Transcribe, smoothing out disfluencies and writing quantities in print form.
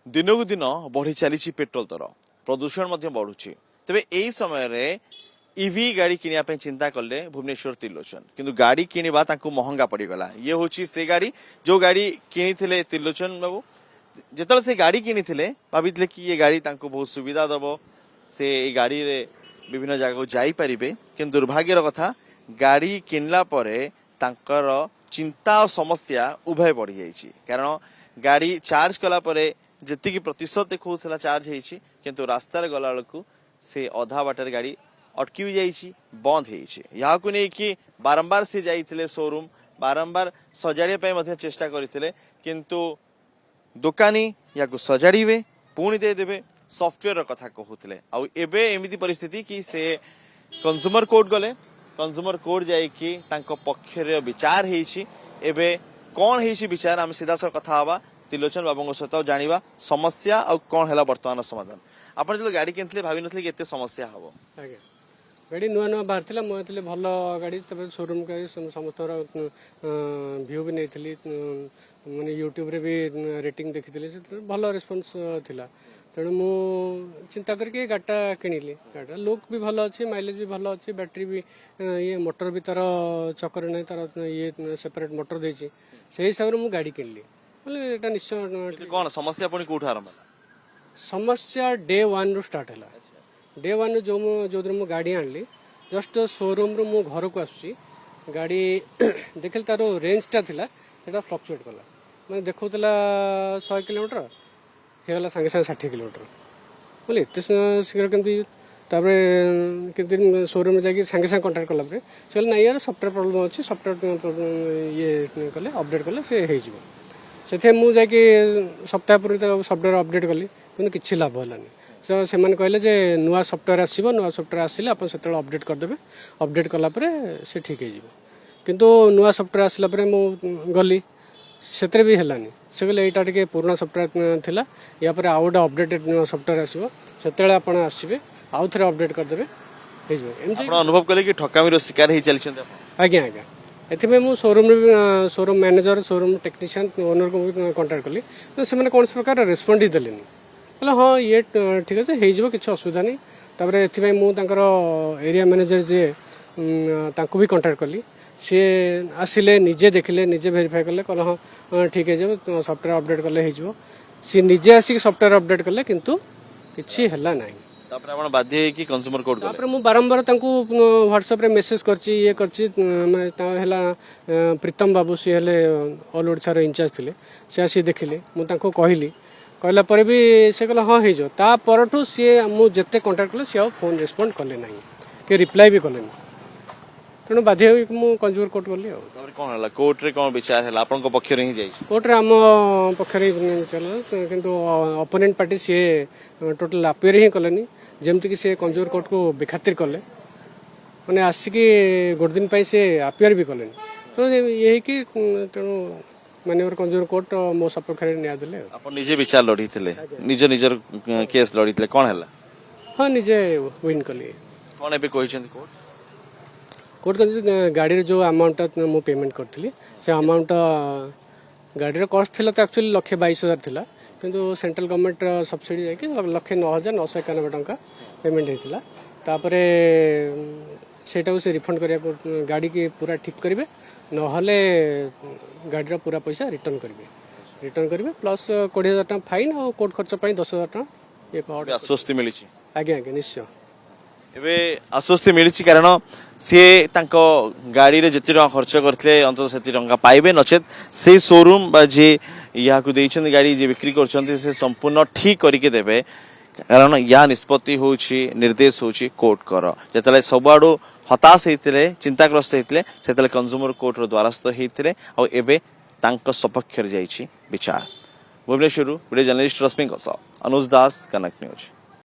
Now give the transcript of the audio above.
दिनकू दिन बढ़ी चली पेट्रोल दर प्रदूषण बढ़ुची तेरे यही समय इवी गाड़ी किनिया चिंता कले भुवनेश्वर त्रिलोचन किंतु गाड़ी किनिबा तांको महंगा पड़गला ये हूँ से गाड़ी जो गाड़ी किनी त्रिलोचन बाबू जिते से गाड़ी किनी भाभी कि ये गाड़ी तांको बहुत सुविधा दब से गाड़ी रे विभिन्न जगह जापर कि दुर्भाग्यर कथा गाड़ी किनला तांकर चिंता और समस्या उभय बढ़ी जाइए कारण गाड़ी चार्ज कला जी प्रतिशत देखा चार्ज होती किंतु रास्तार गला बेलू से अधा बाटर गाड़ी अटकी भी जाइए बंद हो नहीं बारंबार सी जाइए शोरूम बारंबार सजाड़े चेष्टा करते किंतु दुकानी या सजाड़े पुणी देदेवे सॉफ्टवेयर कथा कहते आबे एमती परिस्थिति कि से कंज्यूमर कोर्ट गले कंज्यूमर कोर्ट जाइए पक्षर विचार होबे कौन है विचार आम सीधा सर कथा हवा त्रिलोचन बाबू सहित जाना समस्या और कौन है बर्तमान समाधान आप जो गाड़ी किनते भावी नी कि समस्या हम आज्ञा गाड़ी नुआ नुआ बाहर मुझे भल गाड़ी शोरूम गाड़ी समस्त भ्यू भी नहीं मैंने यूट्यूब रे भी रेटिंग देखी भल रिस्पांस थिला तेणु मु चिंता करके गाड़ीटा किणिली गाड़ीटा लुक भी भल अच्छी माइलेज भी भल अच्छी बैटेरी भी ये मोटर भी तार चक्कर नहीं तार ये सेपरेट मोटर देछि से हिसाब से गाड़ी किणिली बोले निश्चय कौन समस्या पुणी कौट आरंभ समस्या डे वन रु स्टार्ट है डे वन जो दिन मुझे गाड़ी आनली जस्ट शोरूम रु मु घर को आसुची गाड़ी देखिए तार रेंजटा थिला सेटा फ्लक्चुएट कला मैं देखौला 100 किलोमीटर होगा सागे सागे 60 किलोमीटर बोले एत शीघ्र केमती शोरूम में जाकि सागे सागे कंटाक्ट कला से ना यार सफ्टवेयर प्रॉब्लम अच्छी सफ्टवेयर ये कले अपडेट कले से मुझे सप्ताह पूर्व सफ्टवेयर अपडेट कली कि किसी लाभ है तो से कहले जे नुआ सफ्टवेयर आसो नुआ सफ्टवेयर आसिले आप से अपडेट करदे अपडेट कलापर से ठीक है किंतु नुआ सफ्टवेयर आसला गली से भी है से कहले यहाँ टे पुराना सफ्टवेयर थिला या पर आउ गोटे अपडेटेड नुआ सफ्टवेयर आसो से आप आसवे आउ थे अपडेट करदे अनुभव कले कि ठकामी शिकार हो चलते आज्ञा आज्ञा एथि मु showroom showroom manager showroom technician owner को भी कंटाक्ट कली तो से कौन प्रकार रेस्पॉन्ड ही देलेनी बोले हाँ ये ठीक अच्छे हो किसी असुविधा नहीं तापर एथि मुझर एरिया मैनेजर जे भी कंटाक्ट कली सी आसिले निजे देखिले निजे वेरीफाई कले कहले हाँ ठीक है सफ्टवेयर अपडेट कले हो सी निजे आसिक सफ्टवेयर अपडेट कले किंतु किछि हला नहीं बाध्य कि कंज्यूमर कोर्ट मु बारंबार व्हाट्सएप रे मेसेज करची ये करची प्रीतम बाबू सी हेले ऑल ओडिशा इंचार्ज थिले से आसी देखिले मु तांको कहली कहला पर भी से कहला हाँ हो ता परठू सी मु जेते कांटेक्ट कले सी फोन रेस्पॉन्ड कले नहीं कि रिप्लाई भी कले तेणु बाध्य मु कंज्यूमर कोर्ट गली कौन है कोर्ट रे कौन विचार है आपन को पक्ष रे ही जाई कोर्ट रे हम पक्ष रे चल किंतु ओपोनेंट पार्टी सी टोटल अपियर ही कलेनी जमती कि से कंज्यूमर कोर्ट को बेखातिर कले मैंने आसिकी गोटे दिन पर से अपियर भी कले तो यही कि तेणु माननीय कंज्यूमर कोर्ट मो सपक्ष निदे आप निजे विचार लड़ी निज निजर केस लड़ी कौन है हाँ निजे विन कली कौन ए कोर्ट कोर्ट गाड़ी जो अमाउंट मु पेमेंट करी से अमाउंट गाड़ी कॉस्ट थी तो एक्चुअली 1,22,000 थिला किंतु सेंट्रल गवर्नमेंट सब्सिडी जाकि 1,09,991 टंका पेमेंट होता तापर सेटा से रिफंड करिया गाड़ी की पूरा ठीक करेंगे नहले गाड़ी पूरा पैसा रिटर्न करेंगे प्लस 20,000 टका फाइन और कोर्ट खर्च 10,000 टका ये आश्वस्ति मिली आज्ञा आज्ञा निश्चय एबे आश्वस्ति मिली कारण सी गाड़ी रे जिते टका खर्च करते अंत से टका पाइबे नचेत से शोरूम जे या गाड़ी जे बिक्री कर संपूर्ण ठीक करके देवे कारण या निष्पत्ति होची निर्देश होची कोर्ट कर जतले सबआडू हताश होते चिंताग्रस्त होते कंज्यूमर कोर्ट द्वारस्थ होते और एबे तांको सपक्ष जाइछि विचार भुवनेश्वर वीडियो जर्नलिस्ट रश्मि अनुज दास कनक न्यूज।